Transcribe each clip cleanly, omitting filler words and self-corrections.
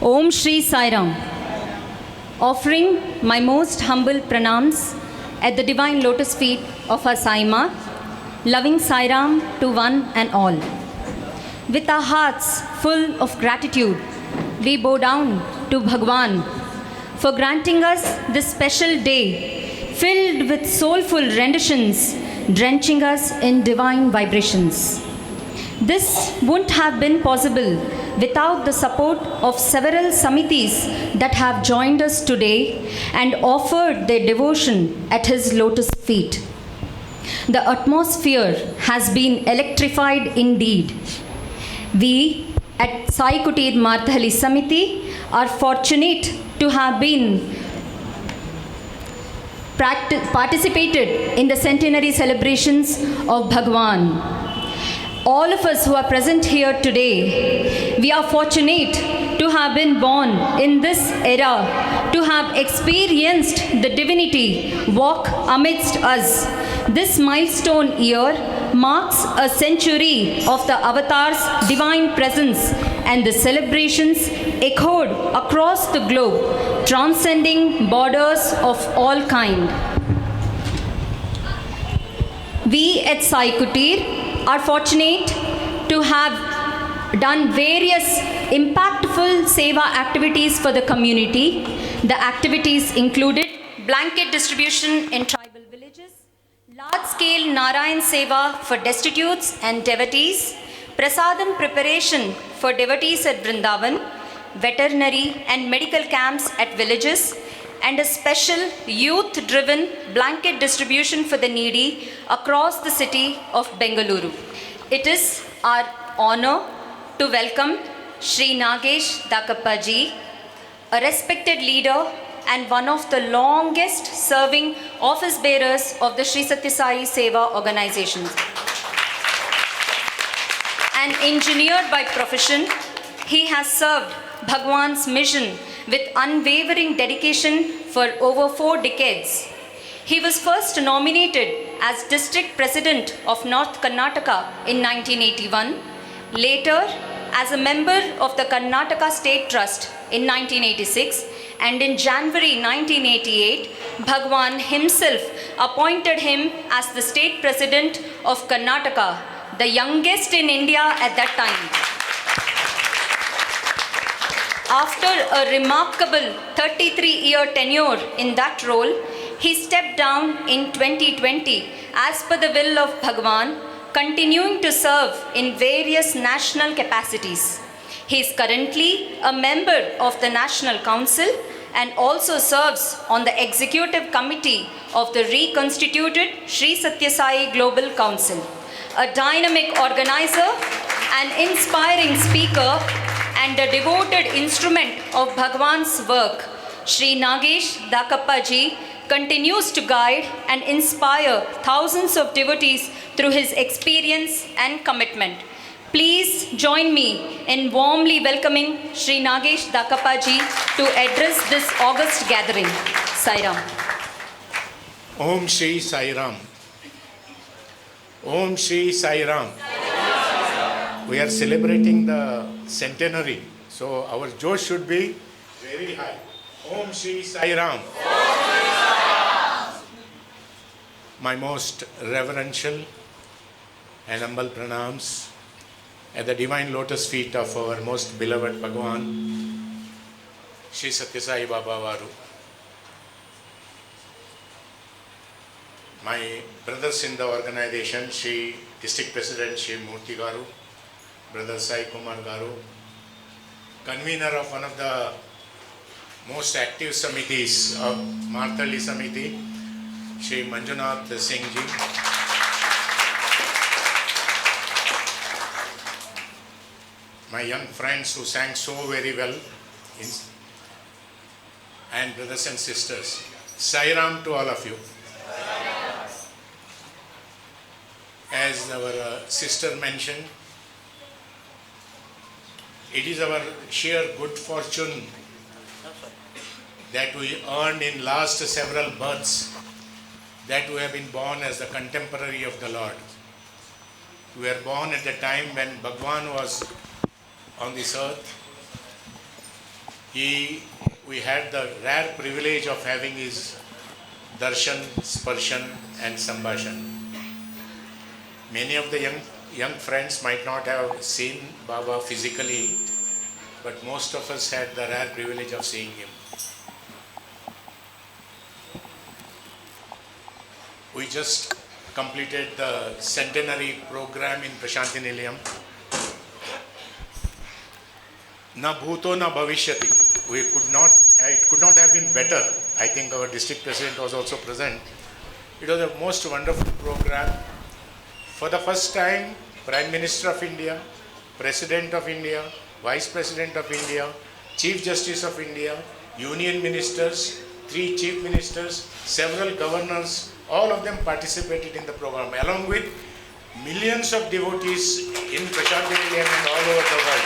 Om Shri Sai Ram. Offering my most humble pranams at the divine lotus feet of our Sai Ma, loving Sai Ram to one and all. With our hearts full of gratitude, we bow down to Bhagwan for granting us this special day filled with soulful renditions, drenching us in divine vibrations. This wouldn't have been possible without the support of several samitis that have joined us today and offered their devotion at his lotus feet. The atmosphere has been electrified indeed. We at Sai Kuteer Marathahalli Samiti are fortunate to have been participated in the Centenary celebrations of Bhagwan. All of us who are present here today, we are fortunate to have been born in this era, to have experienced the divinity walk amidst us. This milestone year marks a century of the Avatar's divine presence, and the celebrations echoed across the globe, transcending borders of all kind. We at Sai Kuteer are fortunate to have done various impactful seva activities for the community. The activities included blanket distribution in tribal villages, large-scale Narayan Seva for destitutes and devotees, prasadam preparation for devotees at Vrindavan, veterinary and medical camps at villages, and a special youth-driven blanket distribution for the needy across the city of Bengaluru. It is our honor to welcome Shri Nagesh Dhakappa ji, a respected leader and one of the longest serving office bearers of the Shri Sathya Sai Seva organizations. An engineer by profession, he has served Bhagwan's mission with unwavering dedication for over 4 decades. He was first nominated as District President of North Karnataka in 1981, later as a member of the Karnataka State Trust in 1986, and in January 1988, Bhagwan himself appointed him as the State President of Karnataka, the youngest in India at that time. After a remarkable 33-year tenure in that role, he stepped down in 2020 as per the will of Bhagwan, continuing to serve in various national capacities. He is currently a member of the National Council and also serves on the Executive Committee of the reconstituted Sri Sathya Sai Global Council. A dynamic organizer, an inspiring speaker, and a devoted instrument of Bhagwan's work, Shri Nagesh Dhakappa ji continues to guide and inspire thousands of devotees through his experience and commitment. Please join me in warmly welcoming Shri Nagesh Dhakappa ji to address this august gathering. Sai Ram. Om Shri Sai Ram. Om Shri Sai Ram. We are celebrating the centenary, so our josh should be very high. Om Shri Sai Ram. My most reverential and humble pranams at the divine lotus feet of our most beloved Bhagawan, Shri Sathya Sai Baba Varu. My brothers in the organization, Shri District President Shri Murthy Garu, Brother Sai Kumar Garu, convener of one of the most active samitis of Marathahalli Samiti, Shri Manjunath Singh ji, my young friends who sang so very well, and brothers and sisters, Sai Ram to all of you. As our sister mentioned, it is our sheer good fortune that we earned in last several births that we have been born as the contemporary of the Lord. We were born at the time when Bhagwan was on this earth, we had the rare privilege of having his darshan, sparshan and sambhashan. Many of the young friends might not have seen Baba physically, but most of us had the rare privilege of seeing him. We just completed the Centenary program in Prashanti Nilayam. Na bhuto na bhavishyati. It could not have been better. I think our district president was also present. It was a most wonderful program. For the first time, Prime Minister of India, President of India, Vice President of India, Chief Justice of India, Union Ministers, 3 Chief Ministers, several governors, all of them participated in the program, along with millions of devotees in Prashanti Nilayam and all over the world.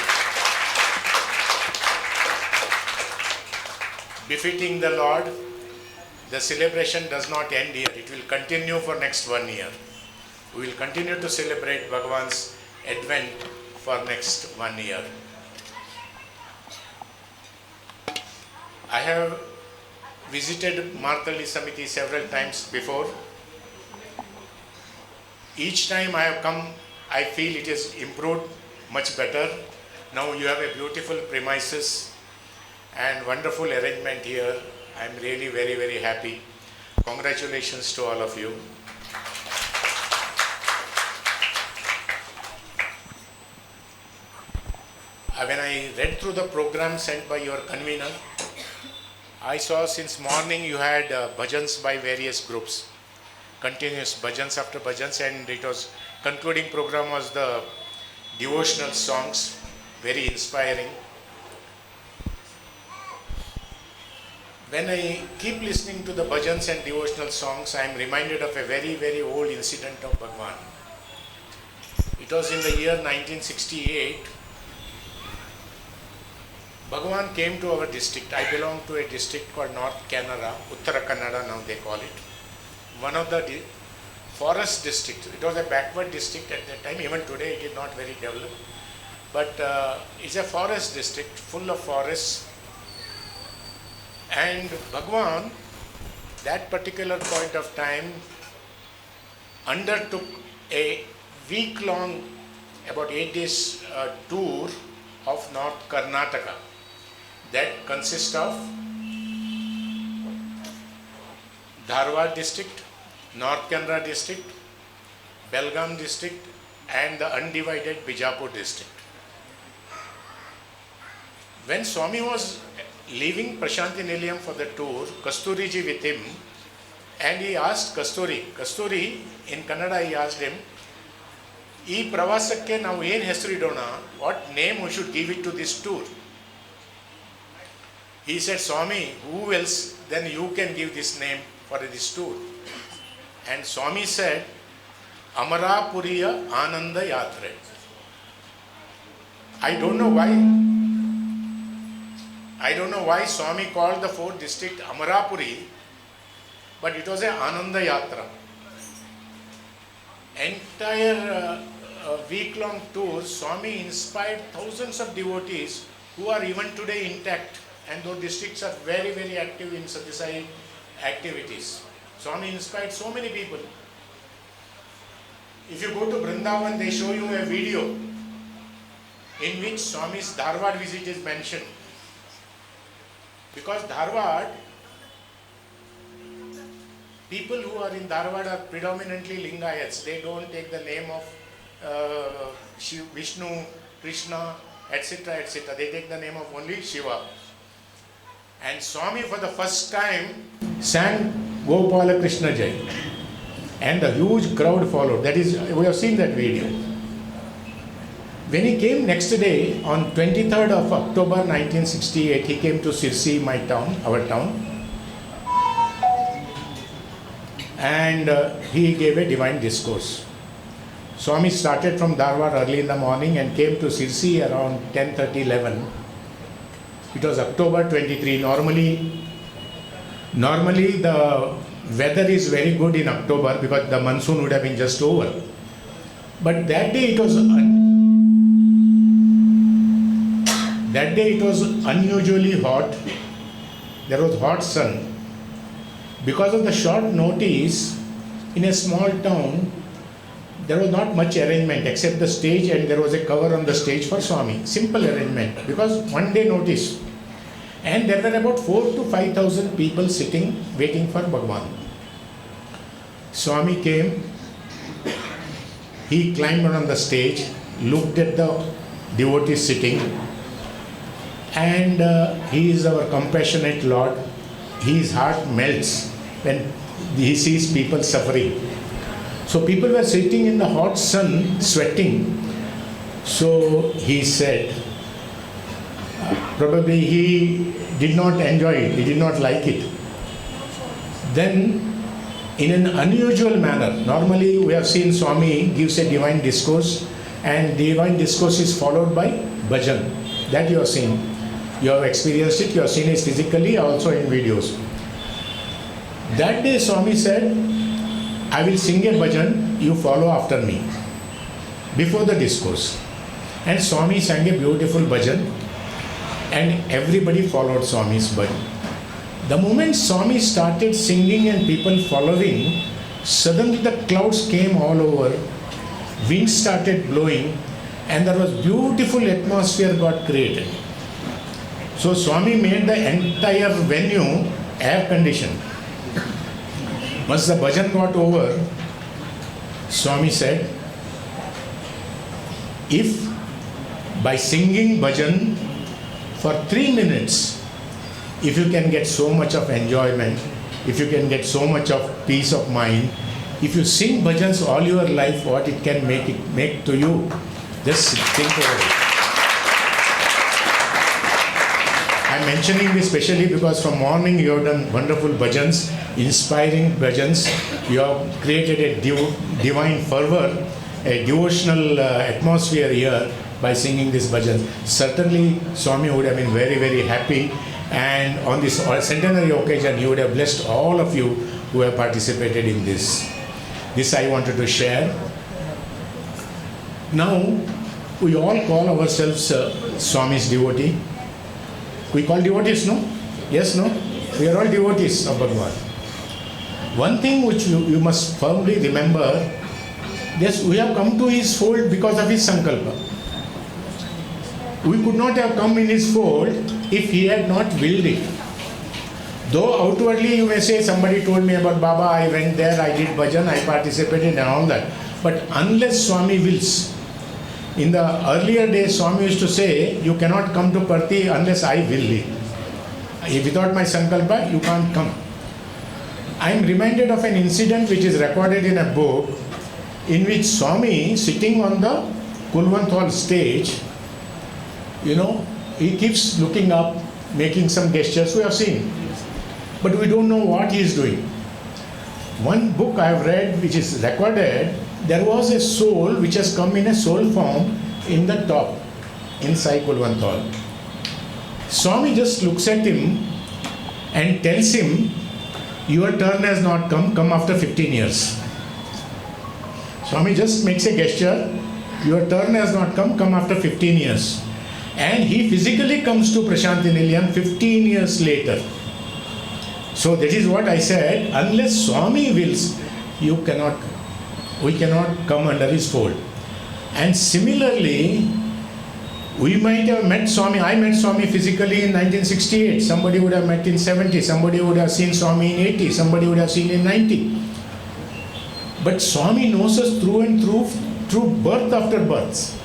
Befitting the Lord, the celebration does not end here. It will continue for next 1 year. We will continue to celebrate Bhagawan's advent for next 1 year. I have visited Marathahalli Samiti several times before. Each time I have come, I feel it is improved much better. Now you have a beautiful premises and wonderful arrangement here. I am really very, very happy. Congratulations to all of you. When I read through the program sent by your convener, I saw since morning you had Bhajans by various groups, continuous Bhajans after Bhajans, and it was concluding program was the devotional songs, very inspiring. When I keep listening to the Bhajans and devotional songs, I am reminded of a very, very old incident of Bhagwan. It was in the year 1968. Bhagawan came to our district. I belong to a district called North Canara, Uttara Kannada now they call it. One of the forest districts. It was a backward district at that time. Even today it is not very developed. But it's a forest district full of forests. And Bhagawan, that particular point of time, undertook a week-long, about 8 days tour of North Karnataka. That consists of Dharwad district, North Kannada district, Belgaum district and the undivided Bijapur district. When Swami was leaving Prashanti Nilayam for the tour, Kasturiji with him, and he asked Kasturi, in Kannada he asked him, "Ee pravasakke now ಏನು ಹೆಸರು ಇಡೋಣ? What name we should give it to this tour?" He said, "Swami, who else then you can give this name for this tour?" And Swami said, "Amarapuriya Ananda Yatre." I don't know why Swami called the 4th district Amarapuri, but it was an Ananda Yatra. Entire week-long tour, Swami inspired thousands of devotees who are even today intact, and those districts are very, very active in Sathya Sai activities. Swami inspired so many people. If you go to Vrindavan, they show you a video in which Swami's Dharwad visit is mentioned. Because Dharwad, people who are in Dharwad are predominantly Lingayats. They don't take the name of Vishnu, Krishna, etc., etc. They take the name of only Shiva. And Swami for the first time sang Gopala Krishna Jai. And the huge crowd followed. That is, we have seen that video. When he came next day, on 23rd of October 1968, he came to Sirsi, my town, our town. And he gave a divine discourse. Swami started from Dharwad early in the morning and came to Sirsi around 10:30, 11. It was October 23. Normally the weather is very good in October because the monsoon would have been just over. But that day it was That day it was unusually hot. There was hot sun. Because of the short notice, in a small town, there was not much arrangement except the stage, and there was a cover on the stage for Swami. Simple arrangement because one day notice. And there were about 4,000 to 5,000 people sitting waiting for Bhagwan. Swami came, he climbed on the stage, looked at the devotees sitting, and he is our compassionate Lord. His heart melts when he sees people suffering. So people were sitting in the hot sun, sweating. So he said, probably he did not enjoy it, he did not like it. Then, in an unusual manner, normally we have seen Swami gives a divine discourse, and divine discourse is followed by Bhajan. That you have seen. You have experienced it, you have seen it physically, also in videos. That day Swami said, I will sing a bhajan, you follow after me, before the discourse. And Swami sang a beautiful bhajan, and everybody followed Swami's bhajan. The moment Swami started singing and people following, suddenly the clouds came all over, wind started blowing, and there was beautiful atmosphere got created. So Swami made the entire venue air conditioned. Once the bhajan got over, Swami said, if by singing bhajan for 3 minutes, if you can get so much of enjoyment, if you can get so much of peace of mind, if you sing bhajans all your life, what it can make to you, just think over it. I'm mentioning this specially because from morning you have done wonderful bhajans, inspiring bhajans. You have created a divine fervor, a devotional atmosphere here by singing this bhajan. Certainly Swami would have been very, very happy, and on this centenary occasion he would have blessed all of you who have participated in this. This I wanted to share. Now we all call ourselves Swami's devotee. We call devotees, no? Yes, no? We are all devotees of Bhagwan. One thing which you must firmly remember, yes, we have come to his fold because of his sankalpa. We could not have come in his fold if he had not willed it. Though outwardly you may say, somebody told me about Baba, I went there, I did bhajan, I participated and all that. But unless Swami wills, in the earlier days, Swami used to say, you cannot come to Parthi unless I will it. Without my sankalpa, you can't come. I am reminded of an incident which is recorded in a book in which Swami, sitting on the Kulwanthal stage, he keeps looking up, making some gestures, we have seen. But we don't know what he is doing. One book I have read which is recorded, there was a soul which has come in a soul form in the top, in Sai Kulwanthal. Swami just looks at him and tells him, your turn has not come, come after 15 years. Swami just makes a gesture, your turn has not come, come after 15 years. And he physically comes to Prashanti Nilayam 15 years later. So that is what I said, unless Swami wills, we cannot come under his fold. And similarly, we might have met Swami, I met Swami physically in 1968, somebody would have met in 70, somebody would have seen Swami in 80, somebody would have seen in 90. But Swami knows us through and through birth after birth.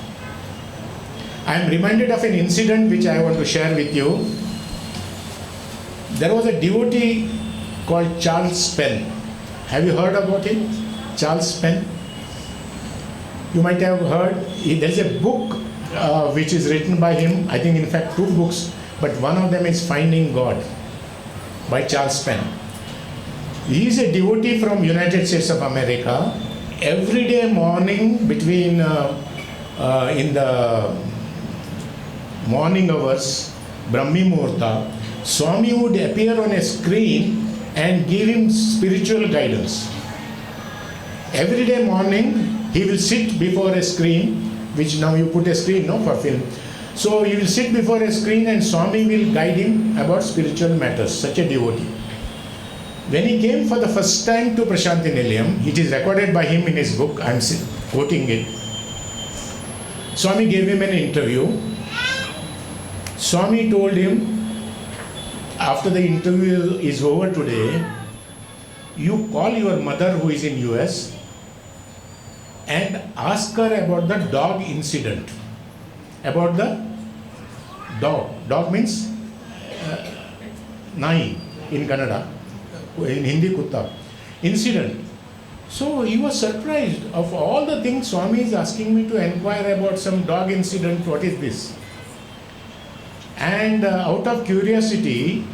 I am reminded of an incident which I want to share with you. There was a devotee called Charles Penn. Have you heard about him? Charles Penn? You might have heard, there is a book which is written by him, I think in fact 2 books, but one of them is Finding God by Charles Penn. He is a devotee from United States of America. Every day morning between in the morning hours, Brahmi Muhurta, Swami would appear on a screen and give him spiritual guidance. Every day morning, he will sit before a screen, which now you put a screen, no, for film. So he will sit before a screen and Swami will guide him about spiritual matters, such a devotee. When he came for the first time to Prashanthi Nilayam, it is recorded by him in his book, I am quoting it. Swami gave him an interview. Swami told him, after the interview is over today, you call your mother who is in US and ask her about the dog incident. About the dog. Dog means nai in Kannada. In Hindi, kutta. Incident. So he was surprised. Of all the things, Swami is asking me to inquire about some dog incident. What is this? And out of curiosity,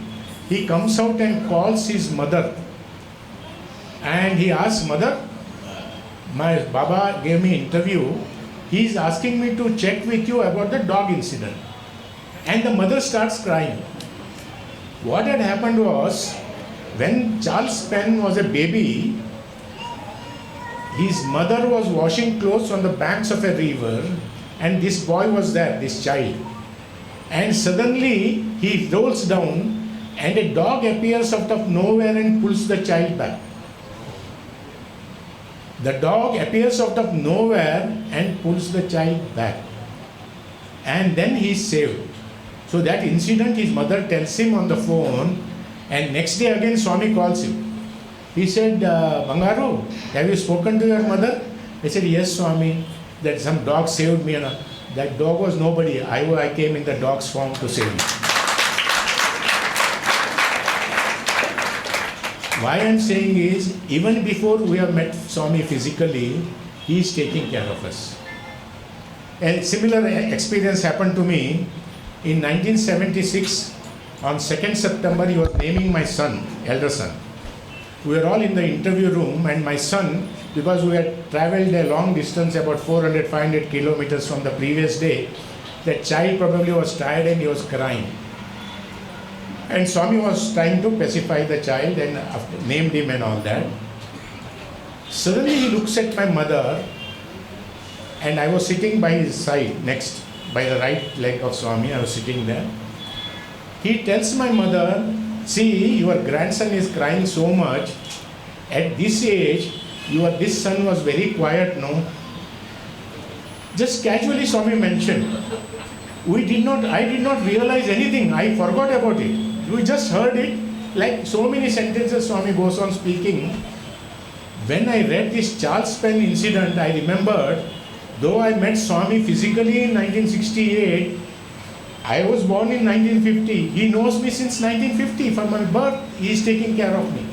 he comes out and calls his mother. And he asks, Mother, my Baba gave me interview. He is asking me to check with you about the dog incident. And the mother starts crying. What had happened was, when Charles Penn was a baby, his mother was washing clothes on the banks of a river, and this boy was there, this child. And suddenly he rolls down and a dog appears out of nowhere and pulls the child back. The dog appears out of nowhere and pulls the child back. And then he is saved. So that incident his mother tells him on the phone, and next day again Swami calls him. He said, Bangaru, have you spoken to your mother? I said, yes Swami, that some dog saved me. That dog was nobody. I came in the dog's form to save me. Why I am saying is, even before we have met Swami physically, he is taking care of us. A similar experience happened to me in 1976. On 2nd September, he was naming my son, elder son. We were all in the interview room, and my son, because we had traveled a long distance, about 400-500 kilometers from the previous day, that child probably was tired and he was crying. And Swami was trying to pacify the child and named him and all that. Suddenly he looks at my mother, and I was sitting by his side, next, by the right leg of Swami, I was sitting there. He tells my mother, see, your grandson is crying so much. At this age, this son was very quiet, no? Just casually Swami mentioned. I did not realize anything. I forgot about it. We just heard it, like so many sentences Swami goes on speaking. When I read this Charles Penn incident, I remembered, though I met Swami physically in 1968, I was born in 1950. He knows me since 1950. From my birth, he is taking care of me.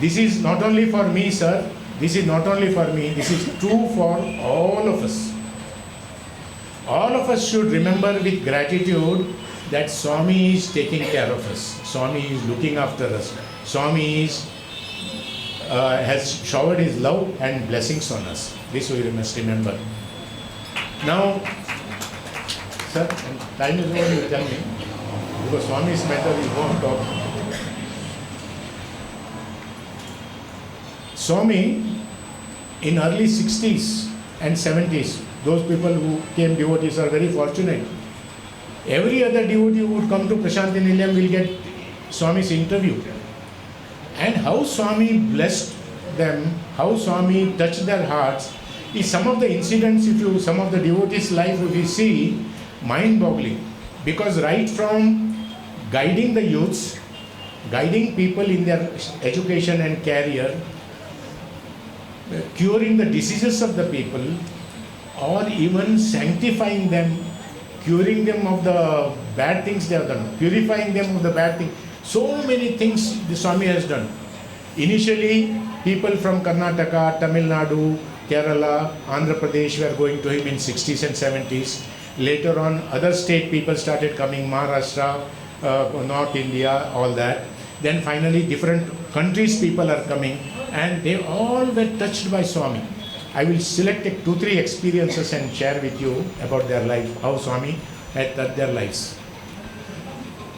This is not only for me, sir. This is not only for me. This is true for all of us. All of us should remember with gratitude that Swami is taking care of us. Swami is looking after us. Swami has showered his love and blessings on us. This we must remember. Now, sir, time is over, you tell me. Because Swami's matter we won't talk. Swami, in early 60s and 70s, those people who came devotees are very fortunate. Every other devotee who would come to Prashanthi Nilayam will get Swami's interview. And how Swami blessed them, how Swami touched their hearts, is some of the incidents, some of the devotees' life, if you see, mind-boggling. Because right from guiding the youths, guiding people in their education and career, curing the diseases of the people, or even sanctifying them, curing them of the bad things they have done, purifying them of the bad things. So many things the Swami has done. Initially, people from Karnataka, Tamil Nadu, Kerala, Andhra Pradesh were going to him in 60s and 70s. Later on, other state people started coming, Maharashtra, North India, all that. Then finally, different countries people are coming, and they all were touched by Swami. I will select 2-3 experiences and share with you about their life, how Swami had touched their lives.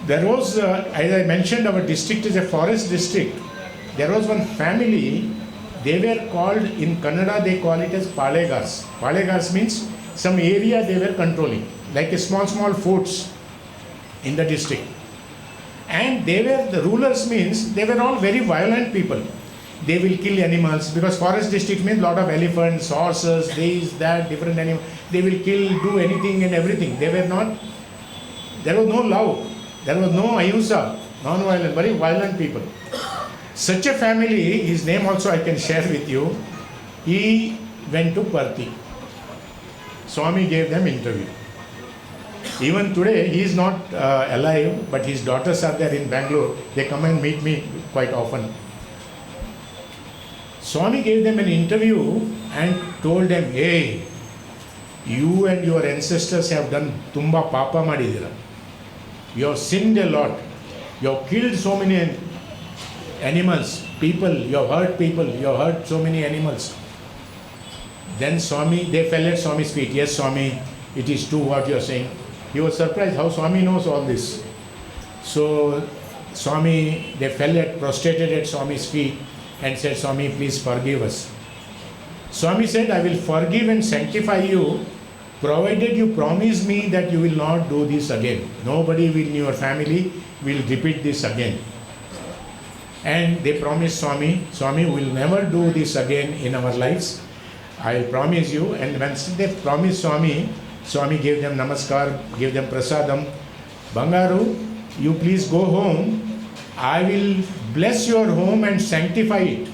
There was, as I mentioned, our district is a forest district. There was one family, they were called, in Kannada they call it as Palegars. Palegars means some area they were controlling, like a small forts in the district. And the rulers means they were all very violent people. They will kill animals, because forest district means lot of elephants, horses, this, that, different animals. They will kill, do anything and everything. There was no love, there was no ahimsa, non-violent, very violent people. Such a family, his name also I can share with you. He went to Parthi. Swami gave them interview. Even today, he is not alive, but his daughters are there in Bengaluru. They come and meet me quite often. Swami gave them an interview and told them, hey, you and your ancestors have done tumba papa madidira. You have sinned a lot. You have killed so many animals, people, you have hurt people, you have hurt so many animals. Then they fell at Swami's feet. Yes, Swami, it is true what you are saying. He was surprised how Swami knows all this. So they prostrated at Swami's feet and said, Swami, please forgive us. Swami said, I will forgive and sanctify you, provided you promise me that you will not do this again. Nobody in your family will repeat this again. And they promised Swami, we will never do this again in our lives. I promise you. And when they promised Swami, Swami gave them namaskar, gave them prasadam. Bangaru, you please go home. I will bless your home and sanctify it.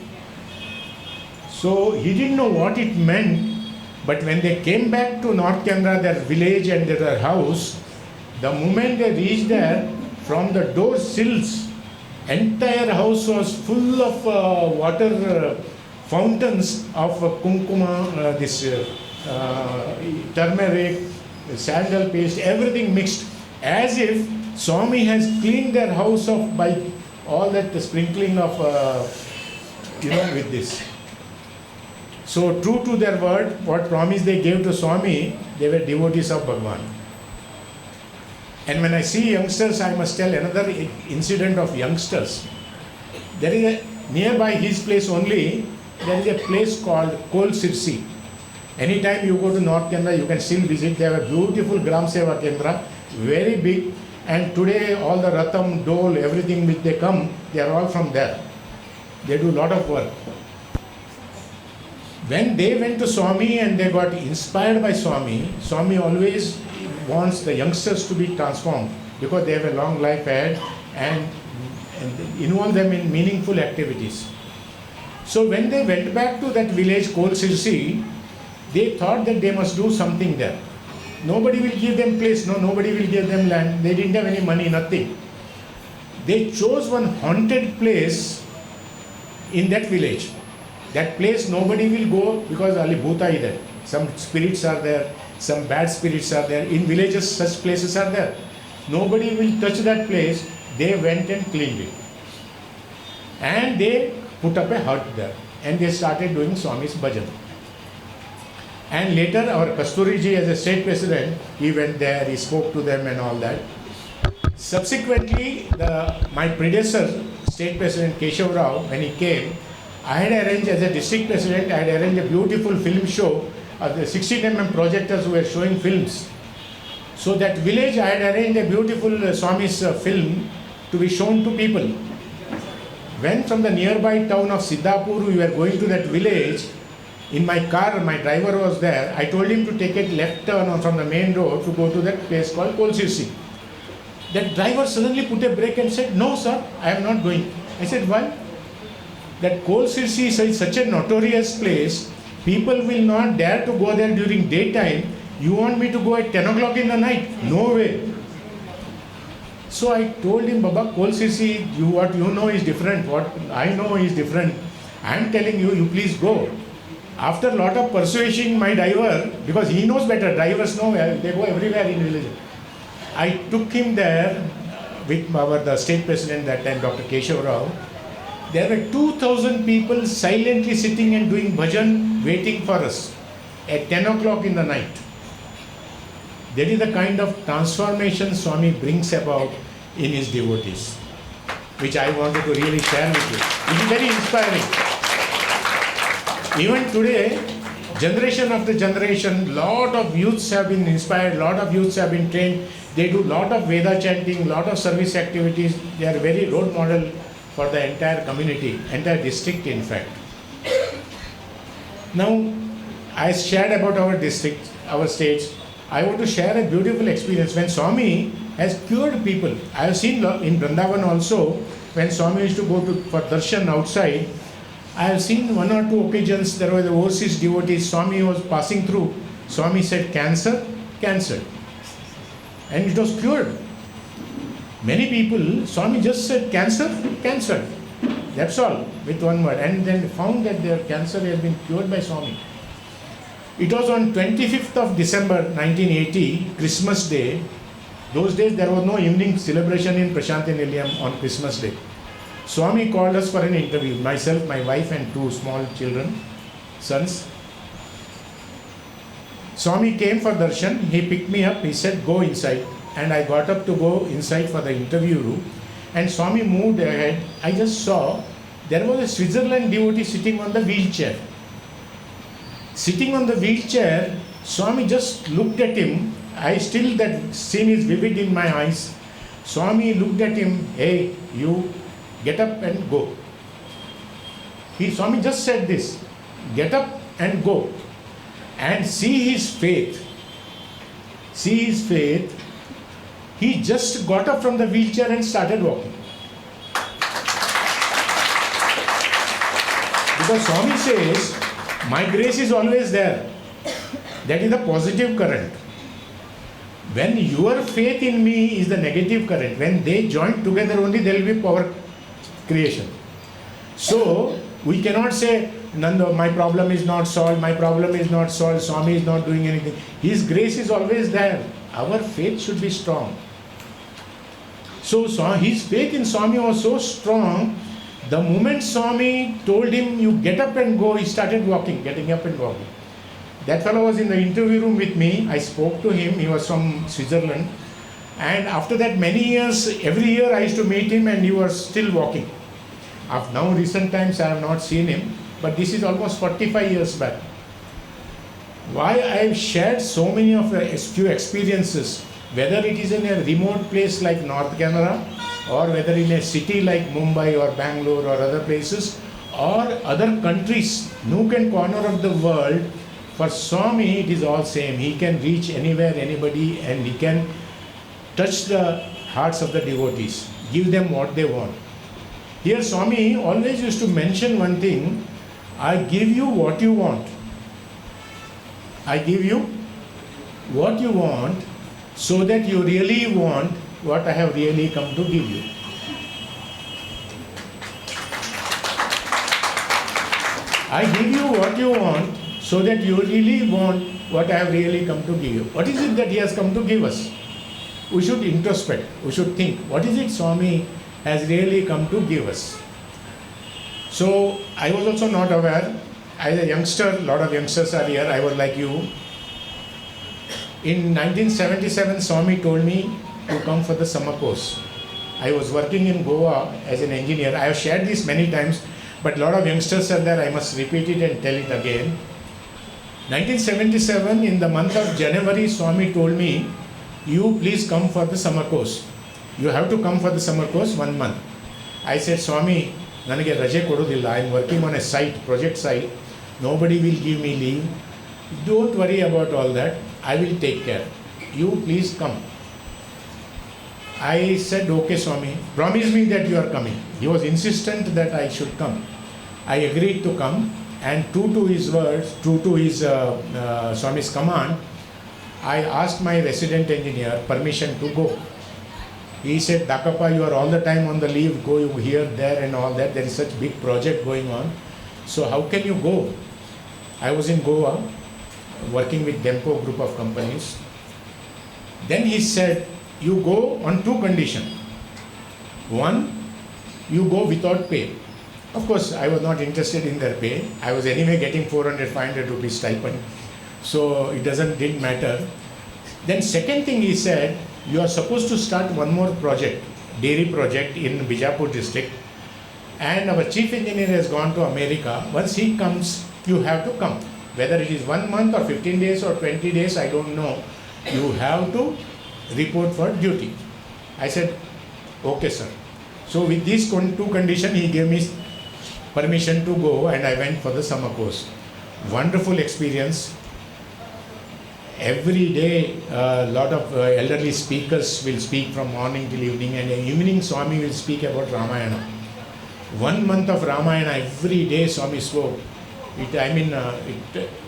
So he didn't know what it meant, but when they came back to North Canada, their village and their house, the moment they reached there, from the door sills, entire house was full of water fountains of kumkuma, turmeric, sandal paste, everything mixed, as if Swami has cleaned their house off by all that sprinkling of, with this. So true to their word, what promise they gave to Swami, they were devotees of Bhagwan. And when I see youngsters, I must tell another incident of youngsters. There is nearby his place only, there is a place called Kol Sirsi. Anytime you go to North Canada, you can still visit. They have a beautiful Gram Seva Kendra, very big. And today all the Ratham, Dole, everything which they come, they are all from there. They do a lot of work. When they went to Swami and they got inspired by Swami, Swami always wants the youngsters to be transformed because they have a long life ahead and involve them in meaningful activities. So when they went back to that village, Kol Sirsi, they thought that they must do something there. Nobody will give them place, nobody will give them land. They didn't have any money, nothing. They chose one haunted place in that village. That place nobody will go because Ali Bhuta is there. Some spirits are there, some bad spirits are there. In villages, such places are there. Nobody will touch that place. They went and cleaned it. And they put up a hut there. And they started doing Swami's Bhajan. And later our Kasturiji as a state president, he went there, he spoke to them and all that. Subsequently, my predecessor, state president Keshav Rao, when he came, I had arranged as a district president, I had arranged a beautiful film show of the 16mm projectors who were showing films. So that village, I had arranged a beautiful Swami's film to be shown to people. When from the nearby town of Siddhapur, we were going to that village, in my car, my driver was there. I told him to take a left turn from the main road to go to that place called Kol Sirsi. That driver suddenly put a brake and said, no sir, I am not going. I said, why? That Kol Sirsi is such a notorious place, people will not dare to go there during daytime. You want me to go at 10 o'clock in the night? No way. So I told him, Baba, Kol Sirsi, what you know is different, what I know is different. I am telling you, you please go. After a lot of persuasion, my driver, because he knows better, drivers know, they go everywhere in village. I took him there with the state president that time, Dr. Keshav Rao. There were 2,000 people silently sitting and doing bhajan, waiting for us at 10 o'clock in the night. That is the kind of transformation Swami brings about in his devotees, which I wanted to really share with you. It is very inspiring. Even today, Generation after generation, lot of youths have been inspired, lot of youths have been trained. They do lot of Veda chanting, lot of service activities. They are very role model for the entire community, entire district in fact. Now, I shared about our district, our states. I want to share a beautiful experience when Swami has cured people. I have seen in Vrindavan also, when Swami used to go for darshan outside, I have seen one or two occasions there was overseas devotees, Swami was passing through. Swami said, cancer, cancer. And it was cured. Many people, Swami just said, cancer, cancer. That's all, with one word. And then found that their cancer has been cured by Swami. It was on 25th of December 1980, Christmas Day. Those days there was no evening celebration in Prashanti Nilayam on Christmas Day. Swami called us for an interview, myself, my wife and two small children, sons. Swami came for darshan, he picked me up, he said go inside. And I got up to go inside for the interview room. And Swami moved ahead. I just saw there was a Switzerland devotee sitting on the wheelchair. Sitting on the wheelchair, Swami just looked at him. That scene is vivid in my eyes. Swami looked at him, hey, you get up and go. Swami just said this, get up and go. And see his faith. See his faith. He just got up from the wheelchair and started walking. Because Swami says, my grace is always there. That is the positive current. When your faith in me is the negative current, when they join together only there will be power creation. So, we cannot say, Nanda, my problem is not solved, Swami is not doing anything. His grace is always there. Our faith should be strong. So, his faith in Swami was so strong, the moment Swami told him, you get up and go, he started walking, getting up and walking. That fellow was in the interview room with me. I spoke to him. He was from Switzerland. And after that, many years, every year I used to meet him and he was still walking. Now, recent times I have not seen him, but this is almost 45 years back. Why I have shared so many of the few experiences, whether it is in a remote place like North Canara, or whether in a city like Mumbai or Bengaluru or other places, or other countries, nook and corner of the world, for Swami it is all same. He can reach anywhere, anybody, and he can touch the hearts of the devotees, give them what they want. Here Swami always used to mention one thing, I give you what you want. I give you what you want so that you really want what I have really come to give you. I give you what you want so that you really want what I have really come to give you. What is it that he has come to give us? We should introspect, we should think, what is it Swami has really come to give us? So, I was also not aware, as a youngster, a lot of youngsters are here, I was like you. In 1977, Swami told me to come for the summer course. I was working in Goa as an engineer. I have shared this many times, but a lot of youngsters are there, I must repeat it and tell it again. 1977, in the month of January, Swami told me, you please come for the summer course. You have to come for the summer course 1 month. I said, Swami, nanage raje kodudilla. I am working on a site, project site. Nobody will give me leave. Don't worry about all that. I will take care. You please come. I said, okay Swami, promise me that you are coming. He was insistent that I should come. I agreed to come, and true to his words, true to his Swami's command, I asked my resident engineer permission to go. He said, Dhakappa, you are all the time on the leave, go here, there and all that. There is such big project going on. So how can you go? I was in Goa, working with Dempo group of companies. Then he said, you go on 2 conditions. One, you go without pay. Of course, I was not interested in their pay. I was anyway getting 400, 500 rupees stipend. So it didn't matter. Then second thing he said, you are supposed to start one more project, dairy project in Bijapur district. And our chief engineer has gone to America. Once he comes, you have to come. whether it is 1 month or 15 days or 20 days, I don't know. You have to report for duty. I said, okay sir. So with these two conditions, he gave me permission to go, and I went for the summer course. Wonderful experience. Every day, a lot of elderly speakers will speak from morning till evening, and in evening Swami will speak about Ramayana. 1 month of Ramayana, every day Swami spoke. It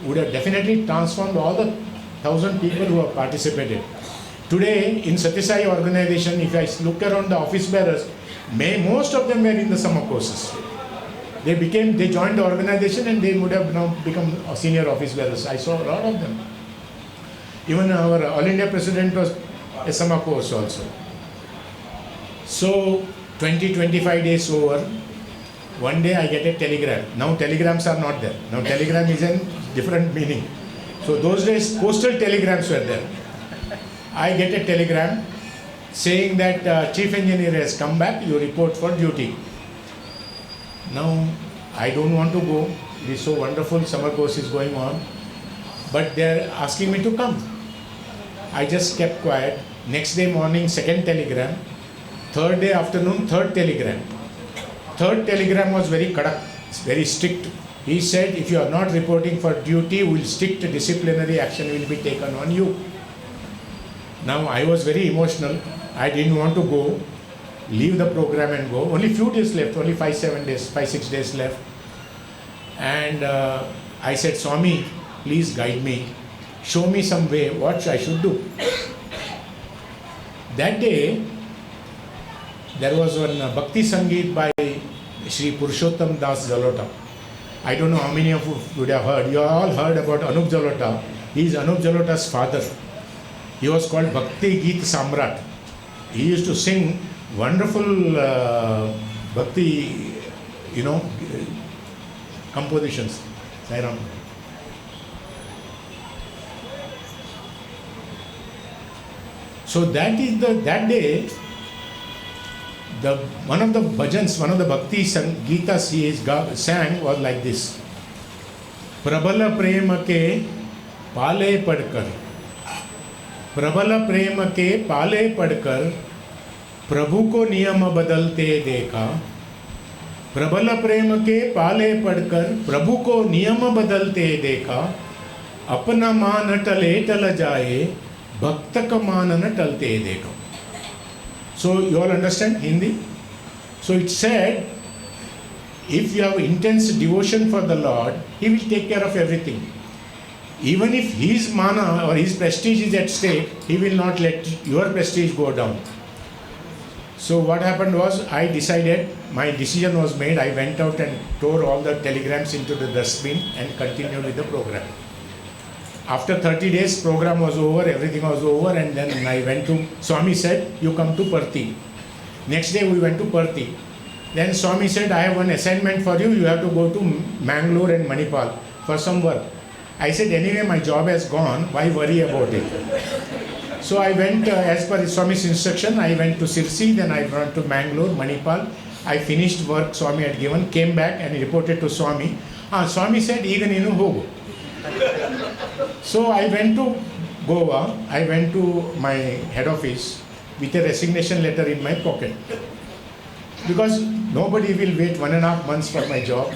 would have definitely transformed all the 1,000 people who have participated. Today, in Sathya Sai organization, if I look around the office bearers, most of them were in the summer courses. They joined the organization and they would have now become senior office bearers. I saw a lot of them. Even our All India President was a summer course also. So 20-25 days over, one day I get a telegram. Now telegrams are not there. Now telegram is a different meaning. So those days postal telegrams were there. I get a telegram saying that chief engineer has come back, you report for duty. Now I don't want to go. It is so wonderful, summer course is going on. But they are asking me to come. I just kept quiet. Next day morning, second telegram. Third day afternoon, third telegram. Third telegram was very kadak, very strict. He said, if you are not reporting for duty, we will strict disciplinary action will be taken on you. Now I was very emotional. I didn't want to go, leave the program and go. Only few days left, only 5-6 days left. And I said, Swami, please guide me. Show me some way, what I should do. That day, there was one Bhakti Sangeet by Sri Purushottam Das Jalota. I don't know how many of you would have heard. You all heard about Anup Jalota. He is Anup Jalota's father. He was called Bhakti Geet Samrat. He used to sing wonderful Bhakti, compositions. Sai Ram. So that day, one of the Bhajans, one of the Bhakti Geetas he sang was like this. Prabala prema ke pale padkar. Prabala prema ke pale padkar. Prabhu ko niyam badalte dekha. Prabala prema ke pale padkar. Prabhu ko niyam badalte dekha. Apna maan tale tala jaye. Bhakta ka maanana talte dekha. So you all understand Hindi? So it said, if you have intense devotion for the Lord, He will take care of everything. Even if His mana or His prestige is at stake, He will not let your prestige go down. So what happened was, I decided, my decision was made, I went out and tore all the telegrams into the dustbin and continued with the program. After 30 days, program was over, everything was over, and then I went to, Swami said, you come to Parthi. Next day we went to Parthi. Then Swami said, I have one assignment for you, you have to go to Mangalore and Manipal for some work. I said, anyway, my job has gone, why worry about it? So I went, as per Swami's instruction, I went to Sirsi, then I went to Mangalore, Manipal. I finished work Swami had given, came back and reported to Swami. Swami said, even you know, So I went to Goa, I went to my head office with a resignation letter in my pocket. Because nobody will wait 1.5 months for my job.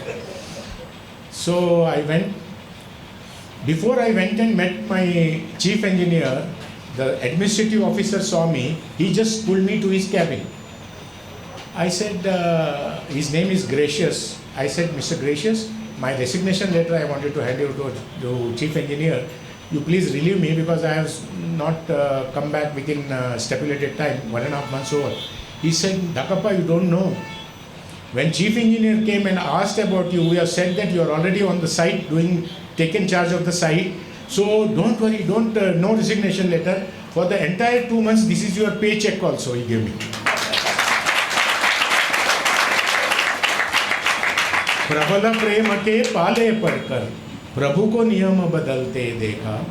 So I went. Before I went and met my chief engineer, the administrative officer saw me, he just pulled me to his cabin. I said, his name is Gracious. I said, Mr. Gracious, my resignation letter I wanted to hand you to chief engineer. You please relieve me because I have not come back within stipulated time, 1.5 months over. He said, Dhakappa, you don't know. When chief engineer came and asked about you, we have said that you are already on the site taken charge of the site. So don't worry, no resignation letter. For the entire 2 months, this is your paycheck also, he gave me. Prabala prema ke pale padkar, Prabhu ko niyam badalte dekha,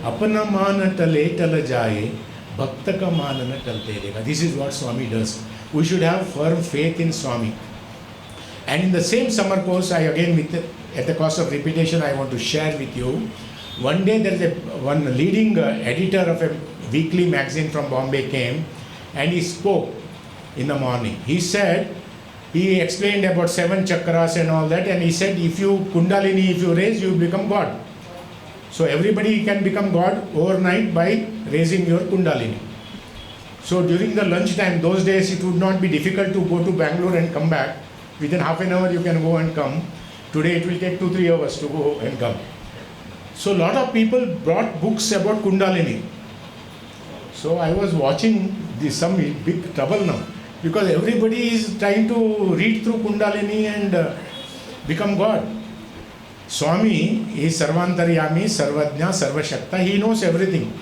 apna maan tale tala jaye, bhakta ka maanana talte dekha. This is what Swami does. We should have firm faith in Swami. And in the same summer course, I again with at the cost of repetition, I want to share with you. One day there is one leading editor of a weekly magazine from Bombay came and he spoke in the morning. He explained about 7 chakras and all that, and he said if you raise, you become God. So everybody can become God overnight by raising your Kundalini. So during the lunch time, those days it would not be difficult to go to Bengaluru and come back. Within half an hour you can go and come. Today it will take 2-3 hours to go and come. So a lot of people brought books about Kundalini. So I was watching some big trouble now, because everybody is trying to read through Kundalini and become God. Swami is Sarvantaryami, Sarvajna, Sarvashakta. He knows everything.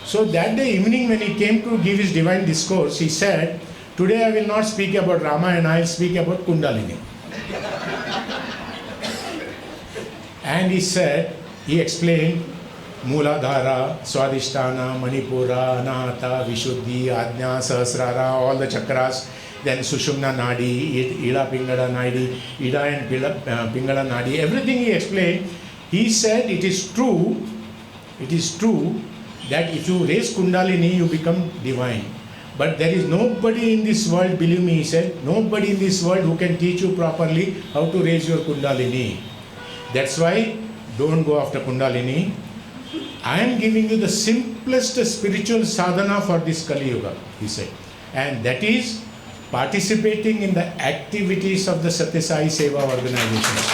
So that day evening when he came to give his divine discourse, he said, today I will not speak about Ramayana, I will speak about Kundalini. And he explained Mooladhara, Swadhisthana, Manipura, Anahata, Vishuddhi, Ajna, Sahasrara, all the chakras, then Sushumna Nadi, Ida Pingala Nadi, Ida and Pingala Nadi, everything he explained. He said it is true that if you raise Kundalini, you become divine. But there is nobody in this world, believe me, he said, nobody in this world who can teach you properly how to raise your Kundalini. That's why don't go after Kundalini. I am giving you the simplest spiritual sadhana for this Kali Yuga, he said. And that is participating in the activities of the Sathya Sai Seva organizations.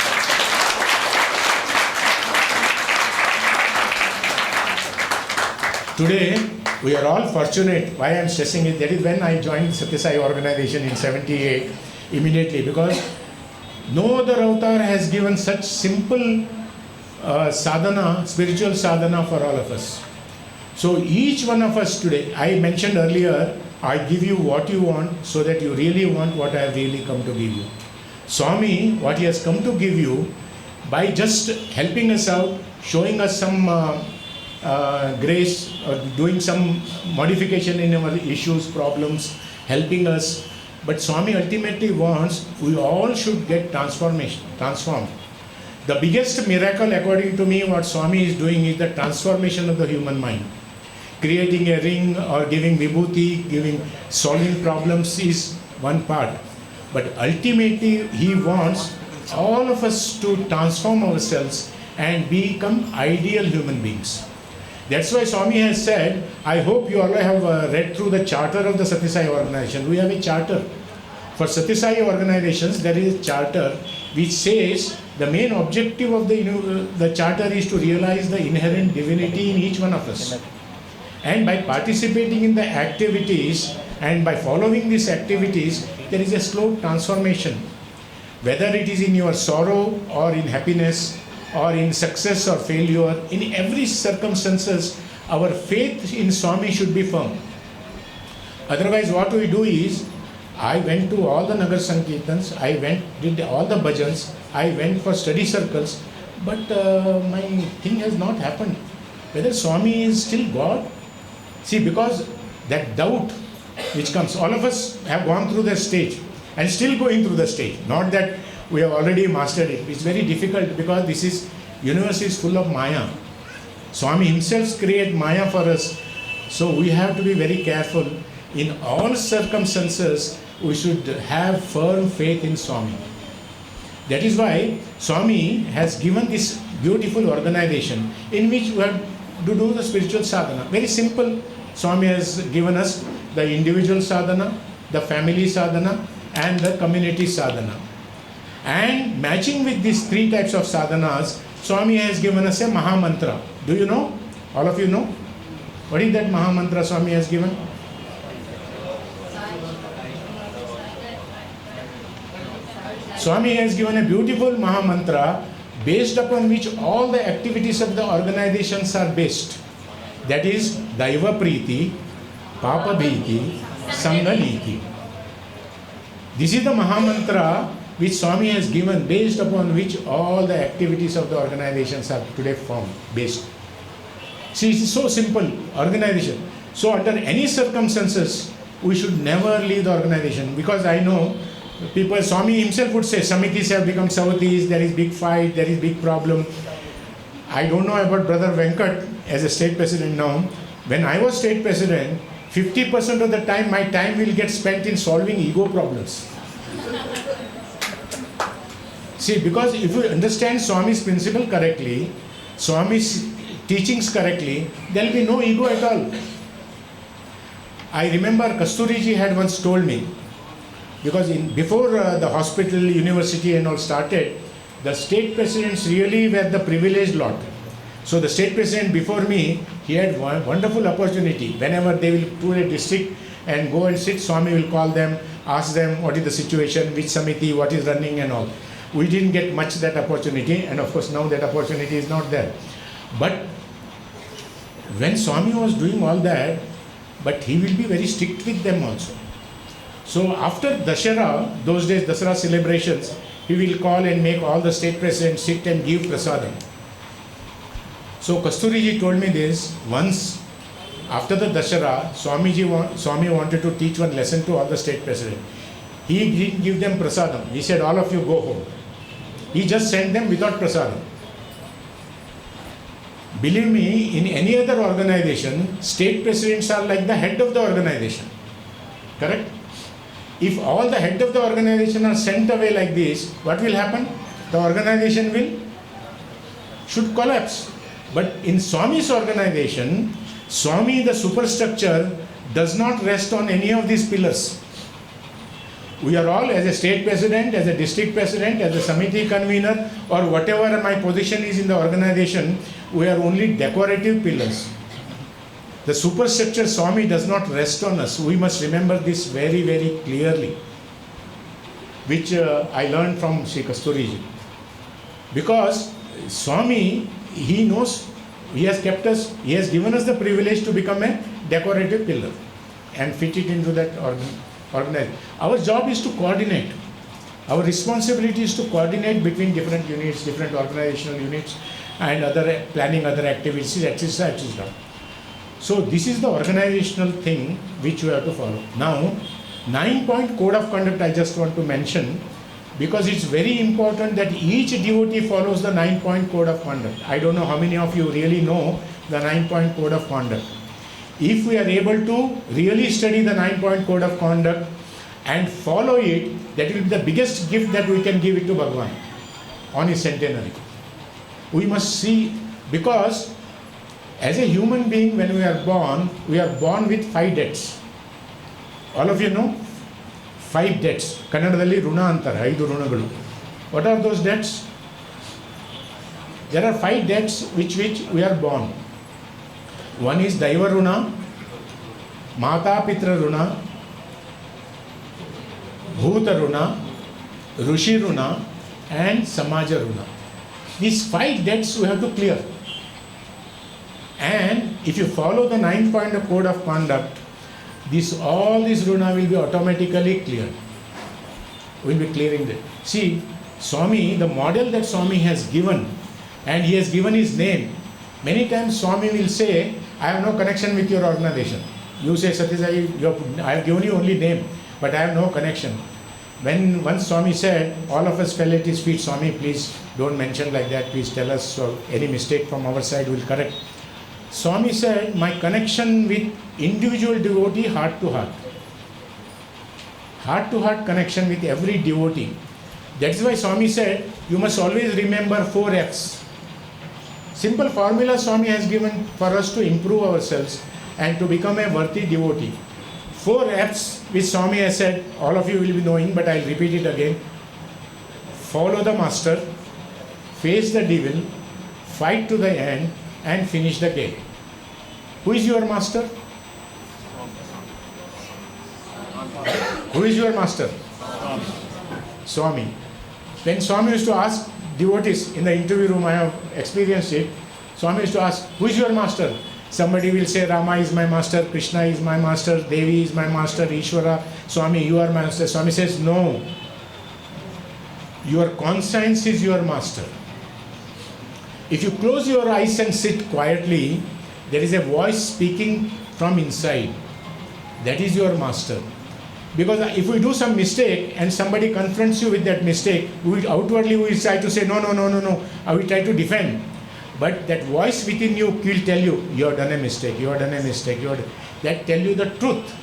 Today, we are all fortunate. Why I am stressing it, that is when I joined the Sathya Sai organization in 78, immediately, because no other avatar has given such simple sadhana, spiritual sadhana for all of us. So each one of us today, I mentioned earlier, I give you what you want so that you really want what I have really come to give you. Swami, what he has come to give you, by just helping us out, showing us some grace, doing some modification in our issues, problems, helping us. But Swami ultimately wants we all should get transformed. The biggest miracle, according to me, what Swami is doing is the transformation of the human mind. Creating a ring or giving vibhuti, solving problems is one part. But ultimately, he wants all of us to transform ourselves and become ideal human beings. That's why Swami has said, I hope you all have read through the charter of the Sathya Sai organization. We have a charter. For Sathya Sai organizations, there is a charter which says the main objective of the charter is to realize the inherent divinity in each one of us. And by participating in the activities and by following these activities, there is a slow transformation. Whether it is in your sorrow or in happiness or in success or failure, in every circumstances, our faith in Swami should be firm. Otherwise, what we do is, I went to all the Nagar Sankirtans, did all the Bhajans, I went for study circles, but my thing has not happened. Whether Swami is still God? See, because that doubt which comes, all of us have gone through the stage and still going through the stage. Not that we have already mastered it. It's very difficult because universe is full of Maya. Swami himself created Maya for us. So we have to be very careful. In all circumstances, we should have firm faith in Swami. That is why Swami has given this beautiful organization in which we have to do the spiritual sadhana. Very simple. Swami has given us the individual sadhana, the family sadhana, and the community sadhana. And matching with these 3 types of sadhanas, Swami has given us a Maha Mantra. Do you know? All of you know? What is that Maha Mantra Swami has given? Swami has given a beautiful Maha Mantra based upon which all the activities of the organizations are based. That is Daiva Priti, Papa Bhiti, Sangha Niti. This is the Maha Mantra which Swami has given, based upon which all the activities of the organizations are today formed, based. See, it is so simple, organization. So under any circumstances, we should never leave the organization, because I know people, Swami himself would say, Samitis have become Savatis, there is big fight, there is big problem. I don't know about Brother Venkat as a state president now. When I was state president, 50% of the time, my time will get spent in solving ego problems. See, because if you understand Swami's principle correctly, Swami's teachings correctly, there will be no ego at all. I remember Kasturiji had once told me, because before the hospital, university and all started, the state presidents really were the privileged lot. So the state president before me, he had one wonderful opportunity. Whenever they will tour a district and go and sit, Swami will call them, ask them what is the situation, which samiti, what is running and all. We didn't get much that opportunity, and of course now that opportunity is not there. But when Swami was doing all that, but he will be very strict with them also. So after Dashara, those days Dasara celebrations, he will call and make all the state presidents sit and give prasadam. So Kasturiji told me this, once after the Dashara, Swami wanted to teach one lesson to all the state presidents. He didn't give them prasadam. He said, all of you go home. He just sent them without prasadam. Believe me, in any other organization, state presidents are like the head of the organization. Correct? If all the head of the organization are sent away like this, what will happen? The organization should collapse. But in Swami's organization, Swami, the superstructure, does not rest on any of these pillars. We are all, as a state president, as a district president, as a samiti convener, or whatever my position is in the organization, we are only decorative pillars. The superstructure Swami does not rest on us. We must remember this very, very clearly, which I learned from Sri Kasturiji. Because Swami, he knows, he has kept us, he has given us the privilege to become a decorative pillar and fit it into that organization. Our job is to coordinate. Our responsibility is to coordinate between different units, different organizational units, and other planning other activities, etc., etc. So this is the organizational thing which we have to follow. Now, 9-point code of conduct I just want to mention, because it's very important that each devotee follows the 9-point code of conduct. I don't know how many of you really know the 9-point code of conduct. If we are able to really study the 9-point code of conduct and follow it, that will be the biggest gift that we can give it to Bhagawan on his centenary. We must see, because as a human being, when we are born with 5 debts. All of you know? 5 debts. Kannadadalli runa antar, 5 runagalu. What are those debts? There are 5 debts which we are born. One is Daiva Runa, Mata Pitra Runa, Bhuta Runa, Rushi Runa, and Samaja Runa. These 5 debts we have to clear. And if you follow the 9-point code of conduct, all this runa will be automatically cleared. We'll be clearing that. See, Swami, the model that Swami has given, and he has given his name. Many times Swami will say, I have no connection with your organization. You say, Sathya Sai, I have given you only name, but I have no connection. When once Swami said, all of us fell at his feet, Swami, please don't mention like that, please tell us, so any mistake from our side will correct. Swami said, my connection with individual devotee, heart to heart connection with every devotee. That's why Swami said, you must always remember 4 F's. Simple formula Swami has given for us to improve ourselves and to become a worthy devotee. 4 F's which Swami has said, all of you will be knowing, but I'll repeat it again. Follow the master, face the devil, fight to the end, and finish the game. Who is your master? Who is your master? Swami. When Swami used to ask devotees in the interview room, I have experienced it, Swami used to ask, who is your master? Somebody will say, Rama is my master, Krishna is my master, Devi is my master, Ishvara, Swami, you are my master. Swami says, no. Your conscience is your master. If you close your eyes and sit quietly, there is a voice speaking from inside. That is your master. Because if we do some mistake and somebody confronts you with that mistake, outwardly we try to say, no, I will try to defend. But that voice within you will tell you, you have done a mistake, that tell you the truth.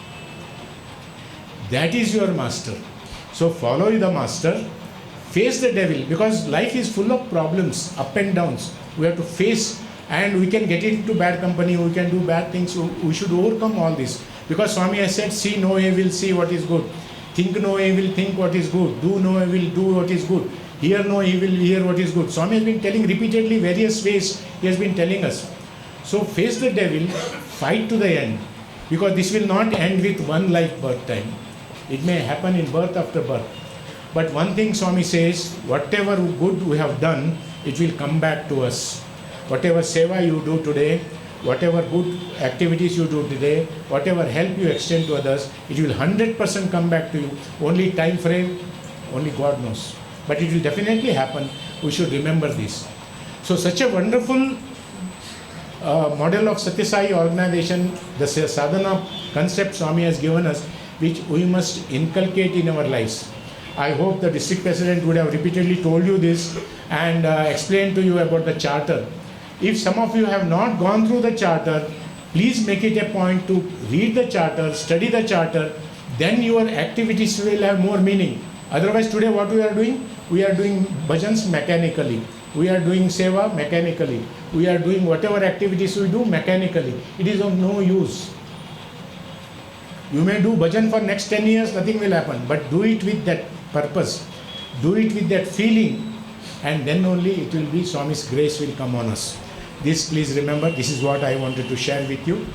That is your master. So follow the master, face the devil, because life is full of problems, up and downs. We have to face, and we can get into bad company, we can do bad things, so we should overcome all this. Because Swami has said, see no evil, see what is good. Think no evil, think what is good. Do no evil, do what is good. Hear no evil, hear what is good. Swami has been telling repeatedly various ways, he has been telling us. So face the devil, fight to the end. Because this will not end with one life birth time. It may happen in birth after birth. But one thing Swami says, whatever good we have done, it will come back to us. Whatever seva you do today, whatever good activities you do today, whatever help you extend to others, it will 100% come back to you. Only time frame, only God knows. But it will definitely happen. We should remember this. So such a wonderful model of Sathya Sai organization, the sadhana concept Swami has given us, which we must inculcate in our lives. I hope the district president would have repeatedly told you this and explained to you about the charter. If some of you have not gone through the charter, please make it a point to read the charter, study the charter, then your activities will have more meaning. Otherwise today what we are doing? We are doing bhajans mechanically. We are doing seva mechanically. We are doing whatever activities we do mechanically. It is of no use. You may do bhajan for next 10 years, nothing will happen. But do it with that purpose. Do it with that feeling. And then only it will be Swami's grace will come on us. This please remember, this is what I wanted to share with you.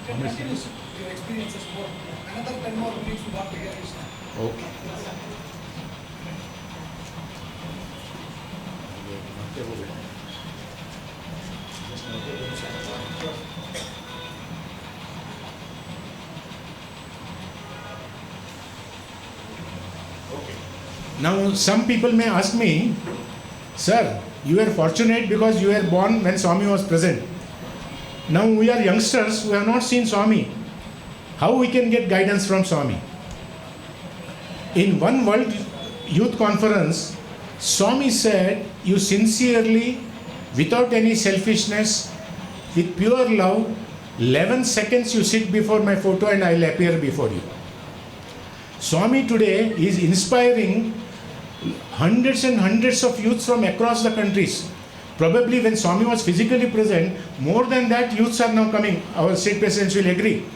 Continue your experiences more. Another 10 more minutes we want to hear this. Okay. Now some people may ask me, sir, you are fortunate because you were born when Swami was present. Now we are youngsters who have not seen Swami. How we can get guidance from Swami? In one World Youth Conference, Swami said, you sincerely, without any selfishness, with pure love, 11 seconds you sit before my photo and I will appear before you. Swami today is inspiring hundreds and hundreds of youths from across the countries. Probably when Swami was physically present, more than that youths are now coming. Our state presidents will agree.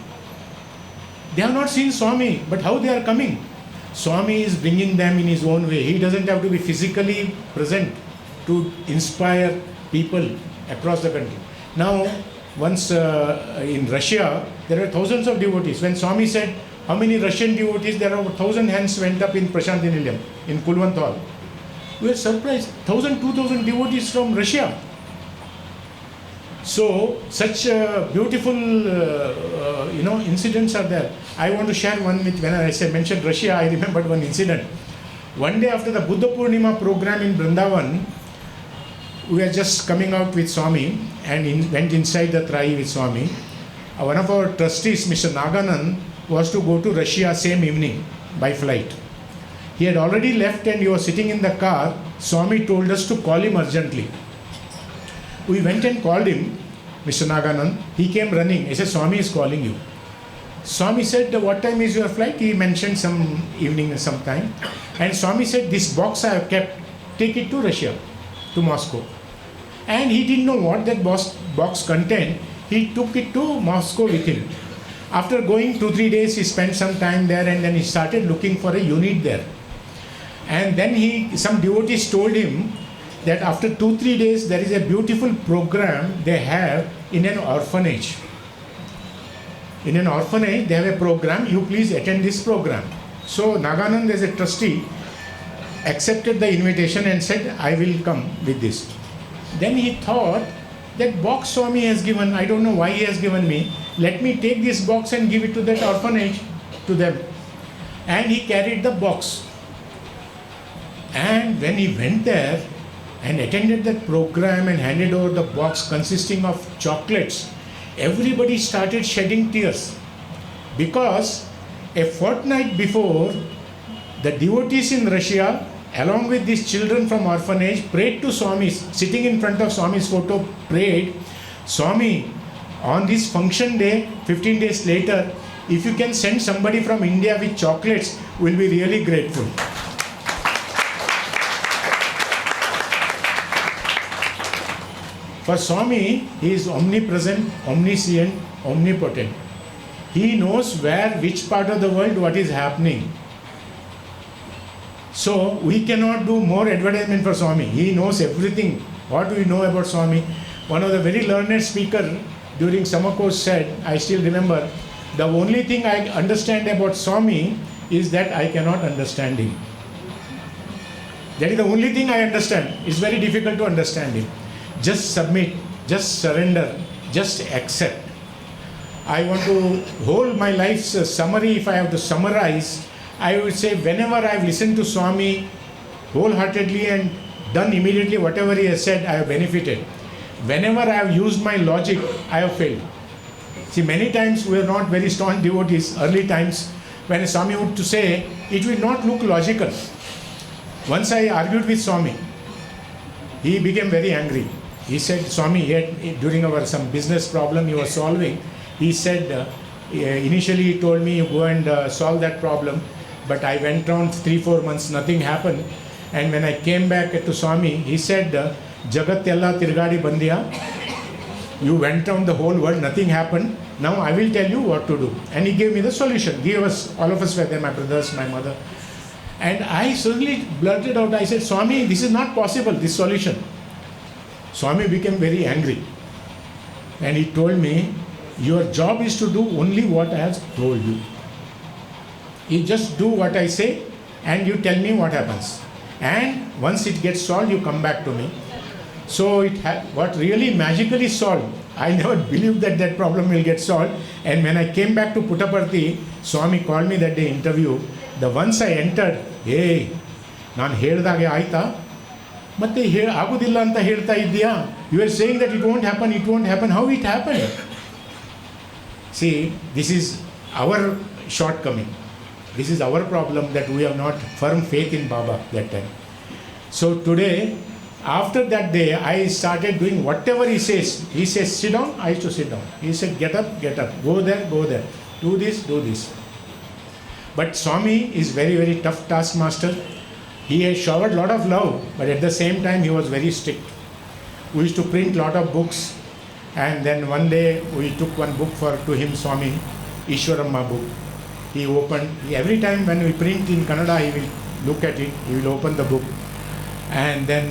They have not seen Swami, but how they are coming? Swami is bringing them in his own way. He doesn't have to be physically present to inspire people across the country. Now, once in Russia, there are thousands of devotees. When Swami said, how many Russian devotees? There are over 1,000 hands went up in Prashanti Nilayam, in Kulwant Hall. We were surprised, 1,000, 2,000 devotees from Russia. So, such beautiful, incidents are there. I want to share one with, when I mentioned Russia, I remembered one incident. One day after the Buddha Purnima program in Vrindavan, we were just coming out with Swami and went inside the Trai with Swami. One of our trustees, Mr. Naganand, was to go to Russia same evening by flight. He had already left and he was sitting in the car. Swami told us to call him urgently. We went and called him, Mr. Naganand. He came running. He said, Swami is calling you. Swami said, what time is your flight? He mentioned some evening sometime. And Swami said, this box I have kept, take it to Russia, to Moscow. And he didn't know what that box contained. He took it to Moscow with him. After going 2-3 days, he spent some time there and then he started looking for a unit there. And then some devotees told him that after 2-3 days, there is a beautiful program they have in an orphanage. In an orphanage, they have a program, you please attend this program. So Naganand, as a trustee, accepted the invitation and said, I will come with this. Then he thought, that box Swami has given, I don't know why he has given me. Let me take this box and give it to that orphanage, to them. And he carried the box. And when he went there and attended that program and handed over the box consisting of chocolates, everybody started shedding tears. Because A fortnight before, the devotees in Russia, along with these children from orphanage, prayed to Swami, sitting in front of Swami's photo, prayed, Swami, on this function day, 15 days later, if you can send somebody from India with chocolates, we'll be really grateful. For Swami, he is omnipresent, omniscient, omnipotent. He knows which part of the world, what is happening. So we cannot do more advertisement for Swami. He knows everything. What do we know about Swami? One of the very learned speaker during summer course said, I still remember, the only thing I understand about Swami is that I cannot understand him. That is the only thing I understand. It's very difficult to understand him. Just submit, just surrender, just accept. I want to hold my life's summary. If I have to summarize, I would say whenever I have listened to Swami wholeheartedly and done immediately whatever he has said, I have benefited. Whenever I have used my logic, I have failed. See, many times we are not very strong devotees. Early times, when Swami would to say, it will not look logical. Once I argued with Swami, he became very angry. He said, Swami, during our some business problem he was solving, he said, initially he told me, you go and solve that problem, but I went around 3-4 months, nothing happened. And when I came back to Swami, he said, Jagat Yalla Tirgadi Bandiya, you went around the whole world, nothing happened. Now I will tell you what to do. And he gave me the solution. All of us were there, my brothers, my mother. And I suddenly blurted out, I said, Swami, this is not possible, this solution. Swami became very angry. And he told me, your job is to do only what I have told you. You just do what I say and you tell me what happens. And once it gets solved, you come back to me. So what really magically solved, I never believed that problem will get solved. And when I came back to Puttaparthi, Swami called me that day interview. The once I entered, hey, ನಾನು ಹೇಳ್ದಾಗೆ ಆಯ್ತಾ ಮತ್ತೆ ಆಗೋದಿಲ್ಲ ಅಂತ ಹೇಳ್ತಾ ಇದೆಯಾ? You are saying that it won't happen. How it happened? See, this is our shortcoming. This is our problem, that we have not firm faith in Baba that time. So today, after that day, I started doing whatever he says. He says, sit down, I used to sit down. He said, get up, go there, do this. But Swami is very, very tough taskmaster. He has showered a lot of love, but at the same time, he was very strict. We used to print a lot of books, and then one day we took one book to him, Swami, Ishwaramma book. He opened, every time when we print in Kannada, he will look at it, he will open the book. And then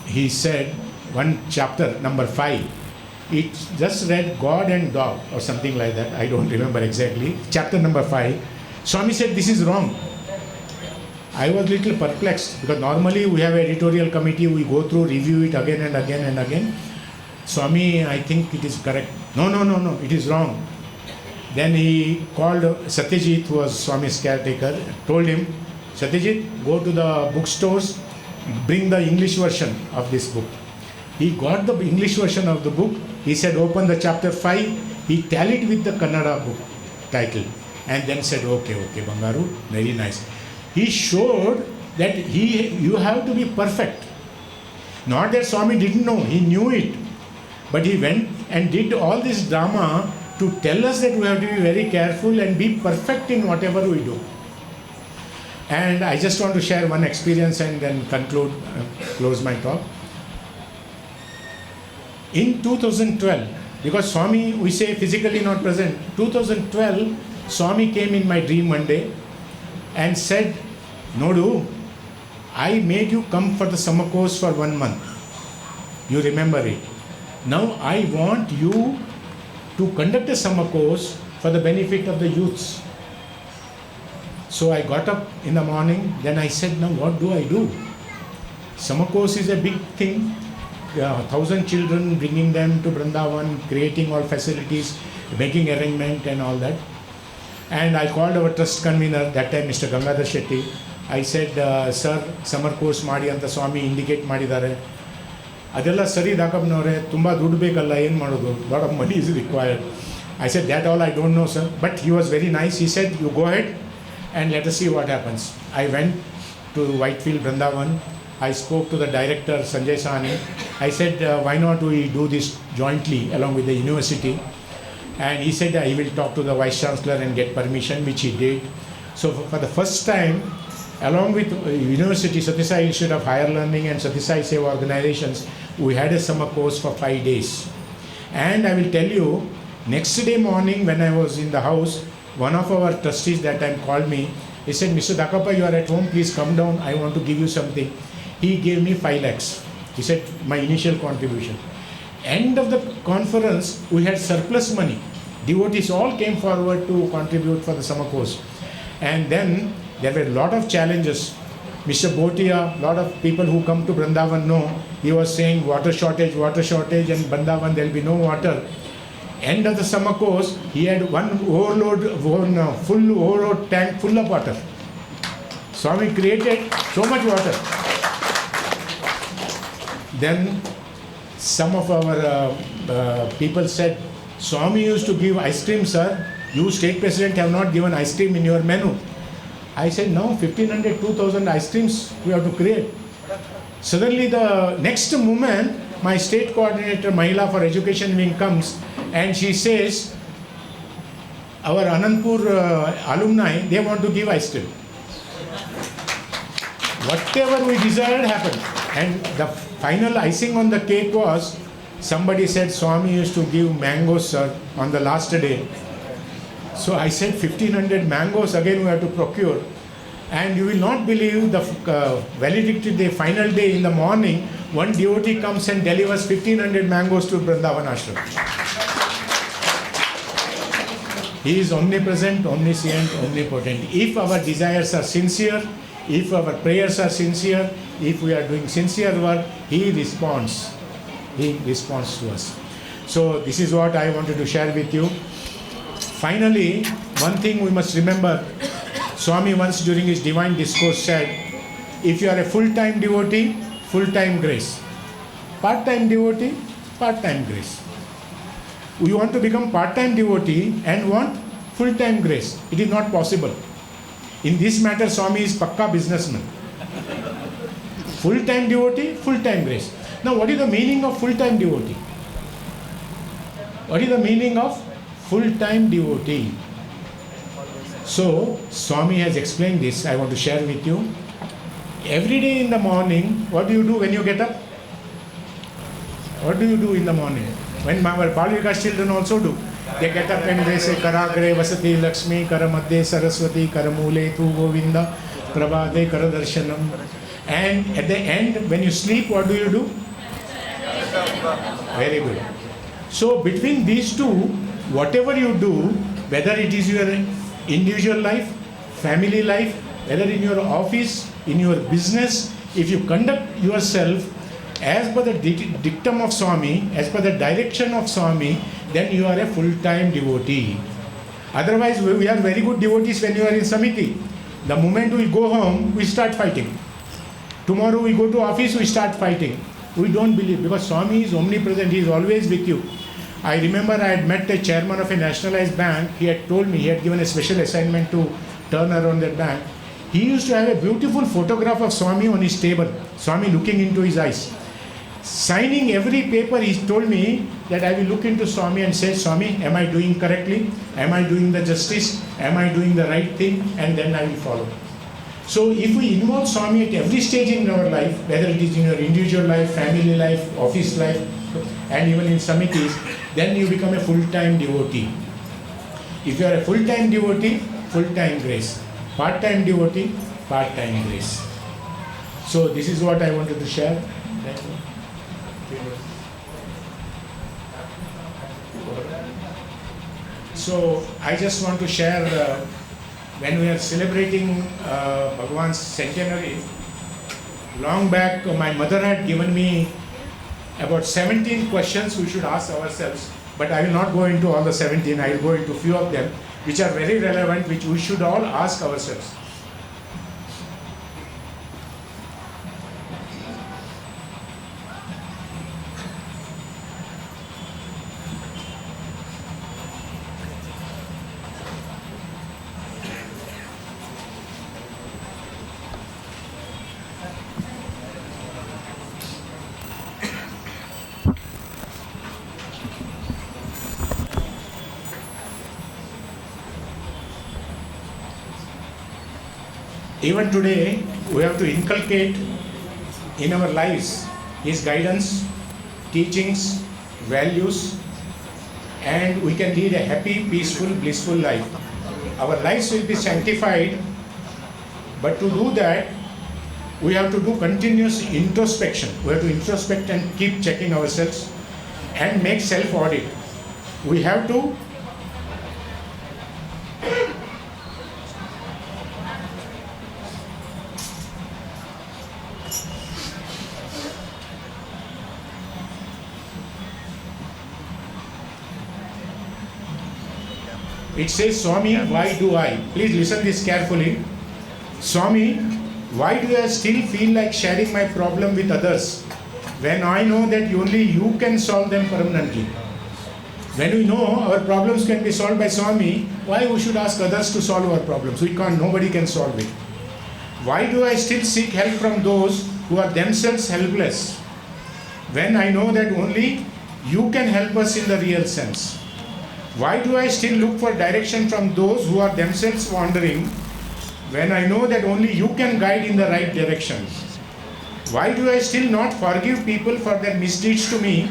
he said, one chapter, number 5, it just read God and Dog or something like that. I don't remember exactly. Chapter number 5. Swami said, this is wrong. I was a little perplexed because normally we have an editorial committee, we go through, review it again and again. Swami, I think it is correct. No, it is wrong. Then he called Satyajit, who was Swami's caretaker, told him, Satyajit, go to the bookstores, bring the English version of this book. He got the English version of the book. He said, open the chapter 5. He tallied with the Kannada book title and then said, okay, Bangaru, very nice. He showed that you have to be perfect. Not that Swami didn't know, he knew it. But he went and did all this drama to tell us that we have to be very careful and be perfect in whatever we do. And I just want to share one experience and then close my talk. In 2012, because Swami, we say physically not present, 2012, Swami came in my dream one day and said, Nodu, I made you come for the summer course for 1 month. You remember it. Now I want you to conduct a summer course for the benefit of the youths. So I got up in the morning, then I said, now what do I do? Summer course is a big thing. 1,000 children, bringing them to Vrindavan, creating all facilities, making arrangement and all that. And I called our trust convener, that time Mr. Gangadhar Shetty. I said, sir, summer course ಮಾಡಿ ಅಂತ ಸ್ವಾಮಿ indicate ಮಾಡಿದ್ದಾರೆ. ಅದೆಲ್ಲ ಸರಿ ದಾಕಪ್ಪನವರೇ, ತುಂಬ ದುಡ್ಡು ಬೇಕಲ್ಲ, ಏನು ಮಾಡೋದು? Lot of money is required. I said, that all I don't know, sir. But he was very nice. He said, you go ahead and let us see what happens. I went to Whitefield, Vrindavan. I spoke to the director, Sanjay Sahni. I said, why not we do this jointly along with the university? And he said, I will talk to the Vice Chancellor and get permission, which he did. So for the first time, along with University, Sathya Sai Institute of Higher Learning and Sathya Sai Seva organizations, we had a summer course for 5 days. And I will tell you, next day morning when I was in the house, one of our trustees that time called me. He said, Mr. Dhakappa, you are at home, please come down, I want to give you something. He gave me 5 lakhs. He said, my initial contribution. End of the conference, we had surplus money. Devotees all came forward to contribute for the summer course. And then there were a lot of challenges. Mr. Bhotia, a lot of people who come to Vrindavan know, he was saying water shortage, and Vrindavan there will be no water. End of the summer course, he had full overload tank full of water. Swami created so much water. Then some of our people said, Swami used to give ice cream, sir. You, state president, have not given ice cream in your menu. I said, no, 1,500, 2,000 ice creams we have to create. Suddenly the next moment, my state coordinator, Mahila for Education Wing comes and she says, our Anandpur alumni, they want to give ice cream. Whatever we desired happened. And the final icing on the cake was, somebody said Swami used to give mangoes, sir, on the last day. So I said 1,500 mangoes again we have to procure. And you will not believe the valedictory day, final day in the morning, one devotee comes and delivers 1,500 mangoes to Vrindavan Ashram. He is omnipresent, omniscient, omnipotent. If our desires are sincere, if our prayers are sincere, if we are doing sincere work, He responds. He responds to us. So this is what I wanted to share with you. Finally, one thing we must remember, Swami once during his divine discourse said, if you are a full-time devotee, full-time grace. Part-time devotee, part-time grace. We want to become part-time devotee and want full-time grace. It is not possible. In this matter, Swami is pakka businessman. Full-time devotee, full-time grace. Now, what is the meaning of full-time devotee? What is the meaning of full-time devotee? So, Swami has explained this. I want to share with you. Every day in the morning, what do you do when you get up? What do you do in the morning? When our Bal-Vikas children also do. They get up and they say, Karagre Vasati Lakshmi, Karamadde Saraswati, Karamule Tu Govinda, Prabhade Karadarshanam. And at the end, when you sleep, what do you do? Very good. So between these two, whatever you do, whether it is your individual life, family life, whether in your office, in your business, if you conduct yourself as per the dictum of Swami, as per the direction of Swami, then you are a full-time devotee. Otherwise, we are very good devotees when you are in Samiti. The moment we go home, we start fighting. Tomorrow we go to office, we start fighting. We don't believe, because Swami is omnipresent, He is always with you. I remember I had met a chairman of a nationalized bank. He had told me, he had given a special assignment to turn around that bank. He used to have a beautiful photograph of Swami on his table, Swami looking into his eyes. Signing every paper, he told me that I will look into Swami and say, Swami, am I doing correctly? Am I doing the justice? Am I doing the right thing? And then I will follow. So if we involve Swami at every stage in our life, whether it is in your individual life, family life, office life, and even in samitis, then you become a full-time devotee. If you are a full-time devotee, full-time grace. Part-time devotee, part-time grace. So this is what I wanted to share. So I just want to share, when we are celebrating Bhagawan's centenary, long back my mother had given me about 17 questions we should ask ourselves, but I will not go into all the 17, I will go into few of them which are very relevant, which we should all ask ourselves. even today, we have to inculcate in our lives his guidance, teachings, values, and we can lead a happy, peaceful, blissful life. Our lives will be sanctified, but to do that, we have to do continuous introspection. We have to introspect and keep checking ourselves and make self-audit. We have to It says, Swami, why do I? Please listen this carefully. Swami, why do I still feel like sharing my problem with others when I know that only you can solve them permanently? When we know our problems can be solved by Swami, why we should ask others to solve our problems? We can't, nobody can solve it. Why do I still seek help from those who are themselves helpless when I know that only you can help us in the real sense? Why do I still look for direction from those who are themselves wandering when I know that only you can guide in the right direction? Why do I still not forgive people for their misdeeds to me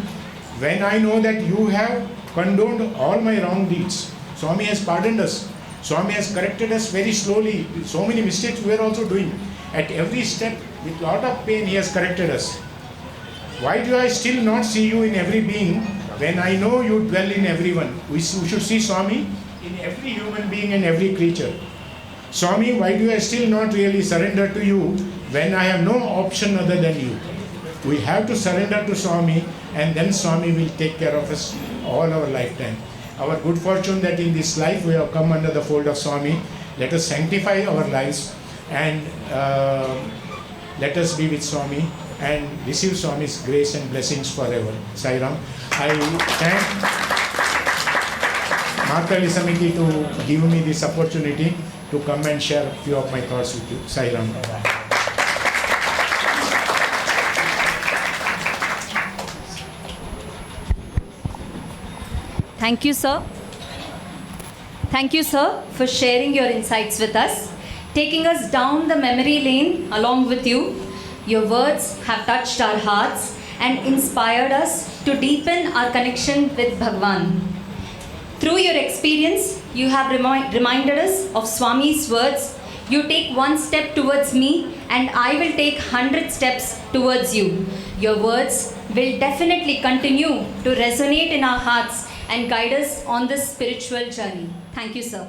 when I know that you have condoned all my wrong deeds? Swami has pardoned us. Swami has corrected us very slowly. So many mistakes we are also doing. At every step, with lot of pain, he has corrected us. Why do I still not see you in every being when I know you dwell in everyone? We should see Swami in every human being and every creature. Swami, why do I still not really surrender to you when I have no option other than you? We have to surrender to Swami, and then Swami will take care of us all our lifetime. Our good fortune that in this life we have come under the fold of Swami. Let us sanctify our lives and let us be with Swami and receive Swami's grace and blessings forever. Sai Ram. I thank Marathahalli Samiti to give me this opportunity to come and share a few of my thoughts with you. Sai Ram. Thank you, sir. Thank you, sir, for sharing your insights with us, taking us down the memory lane along with you. Your words have touched our hearts and inspired us to deepen our connection with Bhagwan. Through your experience, you have reminded us of Swami's words, "You take one step towards me and I will take 100 steps towards you." Your words will definitely continue to resonate in our hearts and guide us on this spiritual journey. Thank you, sir.